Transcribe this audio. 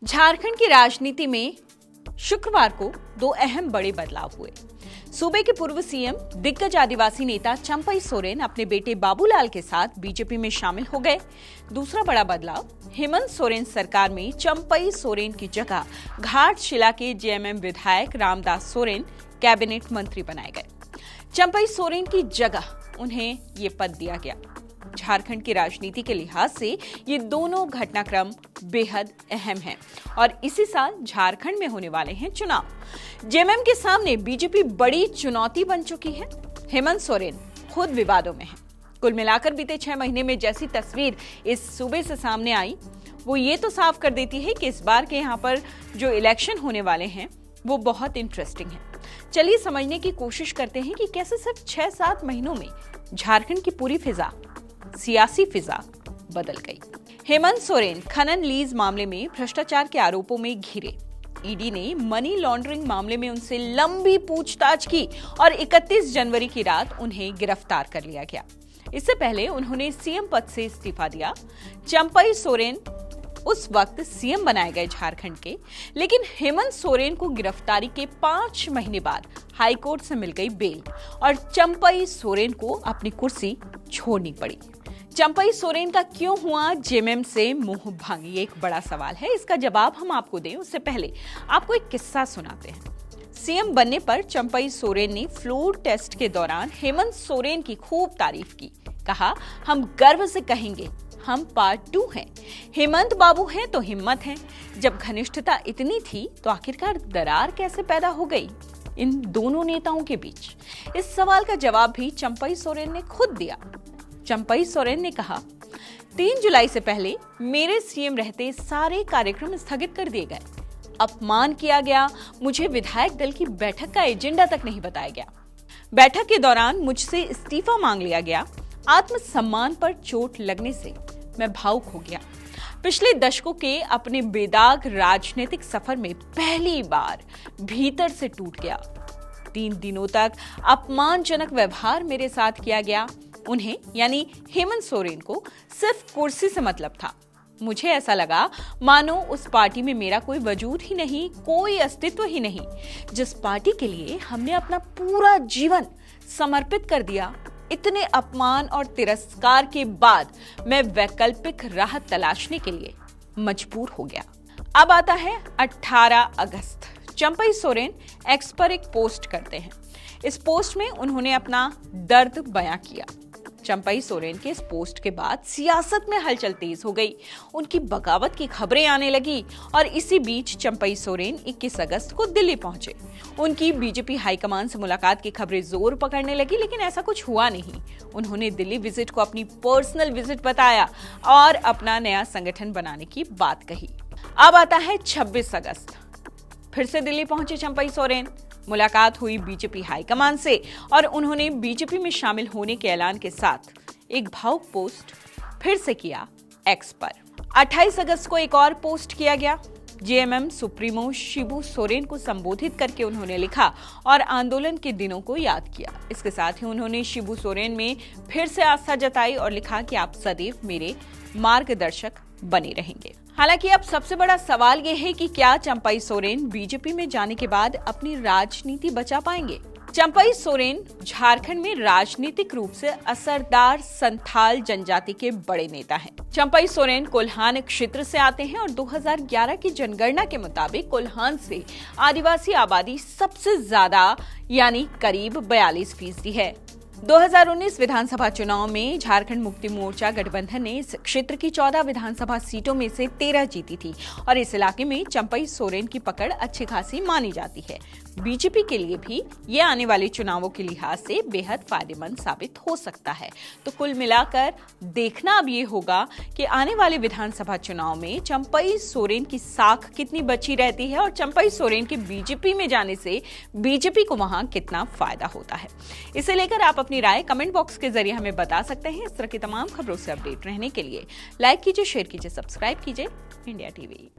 झारखंड की राजनीति में शुक्रवार को दो अहम बड़े बदलाव हुए। सूबे के पूर्व सीएम दिग्गज आदिवासी नेता चंपई सोरेन अपने बेटे बाबूलाल के साथ बीजेपी में शामिल हो गए। दूसरा बड़ा बदलाव, हेमंत सोरेन सरकार में चंपई सोरेन की जगह घाटशिला के जेएमएम विधायक रामदास सोरेन कैबिनेट मंत्री बनाए गए। चंपई सोरेन की जगह उन्हें ये पद दिया गया। झारखंड की राजनीति के लिहाज से ये दोनों घटनाक्रम बेहद अहम हैं और इसी साल झारखंड में होने वाले हैं चुनाव। जेएमएम के सामने बीजेपी बड़ी चुनौती बन चुकी है। हेमंत सोरेन खुद विवादों में है। कुल मिलाकर बीते 6 महीने में जैसी तस्वीर इस सूबे से सामने आई, वो ये तो साफ कर देती है कि इस बार के यहाँ पर जो इलेक्शन होने वाले हैं वो बहुत इंटरेस्टिंग है। चलिए समझने की कोशिश करते हैं कि कैसे सिर्फ 6-7 महीनों में झारखंड की पूरी फिजा, सियासी फिजा बदल गई। हेमंत सोरेन खनन लीज मामले में भ्रष्टाचार के आरोपों में घिरे। ईडी ने मनी लॉन्ड्रिंग मामले में उनसे लंबी पूछताछ की और 31 जनवरी की रात उन्हें गिरफ्तार कर लिया गया। इससे पहले उन्होंने सीएम पद से इस्तीफा दिया। चंपई सोरेन उस वक्त सीएम बनाए गए झारखंड के, लेकिन हेमंत सोरेन को गिरफ्तारी के 5 महीने बाद हाईकोर्ट से मिल गई बेल और चंपई सोरेन को अपनी कुर्सी छोड़नी पड़ी। चंपई सोरेन का क्यों हुआ जेएमएम से मोह भंग, ये एक बड़ा सवाल है। इसका जवाब हम आपको दें उससे पहले आपको एक किस्सा सुनाते हैं। सीएम बनने पर चंपई सोरेन ने फ्लोर टेस्ट के दौरान हेमंत सोरेन की खूब तारीफ की। कहा, हम गर्व से कहेंगे हम पार्ट 2 हैं। हेमंत बाबू हैं तो हिम्मत है। जब घनिष्ठता इतनी थी तो आखिरकार दरार कैसे पैदा हो गई इन दोनों नेताओं के बीच? इस सवाल का जवाब भी चंपई सोरेन ने खुद दिया। चंपई सोरेन ने कहा, 3 जुलाई से पहले मेरे सीएम रहते सारे कार्यक्रम स्थगित कर दिए गए। अपमान किया गया। मुझे विधायक दल की बैठक का एजेंडा तक नहीं बताया गया। बैठक के दौरान मुझसे इस्तीफा मांग लिया गया। आत्मसम्मान पर चोट लगने से मैं भावुक हो गया। पिछले दशकों के अपने बेदाग राजनीतिक सफर में पहली बार भीतर से टूट गया। 3 दिनों तक अपमानजनक व्यवहार मेरे साथ किया गया। उन्हें यानी हेमंत सोरेन को सिर्फ कुर्सी से मतलब था। मुझे ऐसा लगा मानो उस पार्टी में मेरा कोई वजूद ही नहीं, कोई अस्तित्व ही नहीं। जिस पार्टी के लिए हमने अपना पूरा जीवन समर्पित कर दिया, इतने अपमान और तिरस्कार के बाद मैं वैकल्पिक राह तलाशने के लिए मजबूर हो गया। अब आता है 18 अगस्त। चंपई सोरेन एक्स पर एक पोस्ट करते हैं। इस पोस्ट में उन्होंने अपना दर्द बयां किया। चंपई सोरेन के इस पोस्ट के बाद सियासत में हलचल तेज हो गई। उनकी बगावत की खबरें आने लगी और इसी बीच चंपई सोरेन 21 अगस्त को दिल्ली पहुंचे। उनकी बीजेपी हाईकमान से मुलाकात की खबरें जोर पकड़ने लगी, लेकिन ऐसा कुछ हुआ नहीं। उन्होंने दिल्ली विजिट को अपनी पर्सनल विजिट बताया और अपना नया संगठन बनाने की बात कही। अब आता है 26 अगस्त। फिर से दिल्ली पहुंचे चंपई सोरेन। मुलाकात हुई बीजेपी हाईकमान से और उन्होंने बीजेपी में शामिल होने के ऐलान के साथ एक भावुक पोस्ट फिर से किया एक्स पर। 28 अगस्त को एक और पोस्ट किया गया। जेएमएम सुप्रीमो शिबू सोरेन को संबोधित करके उन्होंने लिखा और आंदोलन के दिनों को याद किया। इसके साथ ही उन्होंने शिबू सोरेन में फिर से आस्था जताई और लिखा कि आप सदैव मेरे मार्गदर्शक बने रहेंगे। हालांकि अब सबसे बड़ा सवाल यह है कि क्या चंपई सोरेन बीजेपी में जाने के बाद अपनी राजनीति बचा पाएंगे? चंपई सोरेन झारखंड में राजनीतिक रूप से असरदार संथाल जनजाति के बड़े नेता हैं। चंपई सोरेन कोल्हान क्षेत्र से आते हैं और 2011 की जनगणना के मुताबिक कोल्हान से आदिवासी आबादी सबसे ज्यादा यानी करीब 42% है। 2019 विधानसभा चुनाव में झारखंड मुक्ति मोर्चा गठबंधन ने इस क्षेत्र की 14 विधानसभा सीटों में से 13 जीती थी और इस इलाके में चंपई सोरेन की पकड़ अच्छी खासी मानी जाती है। बीजेपी के लिए भी ये आने वाले चुनावों के लिहाज से बेहद फायदेमंद साबित हो सकता है। तो कुल मिलाकर देखना अब ये होगा कि आने वाले विधानसभा चुनाव में चंपई सोरेन की साख कितनी बची रहती है और चंपई सोरेन के बीजेपी में जाने से बीजेपी को वहां कितना फायदा होता है। इसे लेकर आप अपनी राय कमेंट बॉक्स के जरिए हमें बता सकते हैं। इस तरह की तमाम खबरों से अपडेट रहने के लिए लाइक कीजिए, शेयर कीजिए, सब्सक्राइब कीजिए इंडिया टीवी।